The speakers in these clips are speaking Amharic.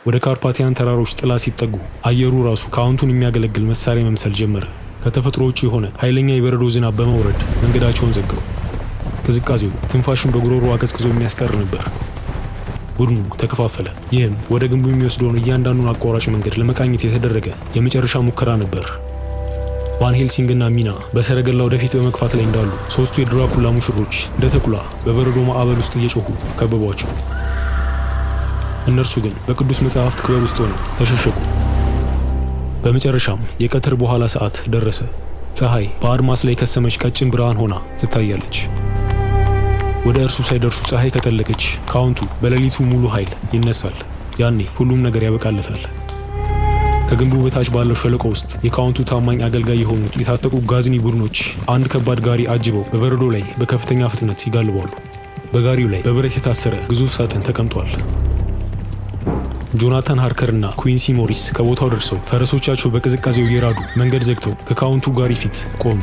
ወደ ካርፓቲያን ተራሮች ጥላ ሲጠጉ አየሩ ራሱ ካውንቱን የሚያገለግል መሳሪያ መምሰል ጀመረ። ከተፈጥሮ ውጭ የሆነ ኃይለኛ የበረዶ ዝናብ በመውረድ መንገዳቸውን ዘጋው። ቅዝቃዜው ትንፋሽን በጉሮሮ አቀዝቅዞ የሚያስቀር ነበር። ቡድኑ ተከፋፈለ። ይህም ወደ ግንቡ የሚወስደውን እያንዳንዱን አቋራጭ መንገድ ለመቃኘት የተደረገ የመጨረሻ ሙከራ ነበር። ቫን ሄልሲንግ እና ሚና በሰረገላ ወደፊት በመግፋት ላይ እንዳሉ ሶስቱ የድራኩላ ሙሽሮች እንደ ተኩላ በበረዶ ማዕበል ውስጥ እየጮሁ ከበቧቸው። እነርሱ ግን በቅዱስ መጽሐፍት ክበብ ውስጥ ሆነው ተሸሸጉ። በመጨረሻም የቀትር በኋላ ሰዓት ደረሰ። ፀሐይ በአድማስ ላይ ከሰመች ቀጭን ብርሃን ሆና ትታያለች። ወደ እርሱ ሳይደርሱ ፀሐይ ከጠለቀች ካውንቱ በሌሊቱ ሙሉ ኃይል ይነሳል። ያኔ ሁሉም ነገር ያበቃለታል። ከግንቡ በታች ባለው ሸለቆ ውስጥ የካውንቱ ታማኝ አገልጋይ የሆኑት የታጠቁ ጋዝኒ ቡድኖች አንድ ከባድ ጋሪ አጅበው በበረዶ ላይ በከፍተኛ ፍጥነት ይጋልባሉ። በጋሪው ላይ በብረት የታሰረ ግዙፍ ሳጥን ተቀምጧል። ጆናታን ሃርከር እና ኩዊንሲ ሞሪስ ከቦታው ደርሰው ፈረሶቻቸው በቅዝቃዜው እየራዱ መንገድ ዘግተው ከካውንቱ ጋሪ ፊት ቆሙ።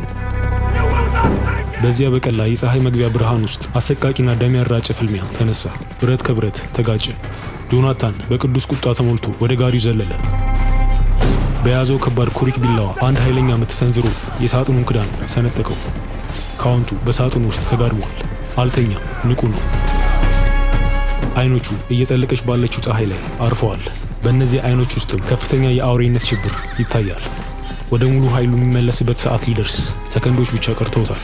በዚያ በቀላ የፀሐይ መግቢያ ብርሃን ውስጥ አሰቃቂና ደም ያራጨ ፍልሚያ ተነሳ። ብረት ከብረት ተጋጨ። ጆናታን በቅዱስ ቁጣ ተሞልቶ ወደ ጋሪው ዘለለ። በያዘው ከባድ ኩሪክ ቢላዋ አንድ ኃይለኛ ምት ሰንዝሮ የሳጥኑን ክዳን ሰነጠቀው። ካውንቱ በሳጥኑ ውስጥ ተጋድሟል። አልተኛም፣ ንቁ ነው። አይኖቹ እየጠለቀች ባለችው ፀሐይ ላይ አርፈዋል። በእነዚህ አይኖች ውስጥም ከፍተኛ የአውሬነት ሽብር ይታያል። ወደ ሙሉ ኃይሉ የሚመለስበት ሰዓት ሊደርስ ሰከንዶች ብቻ ቀርተውታል።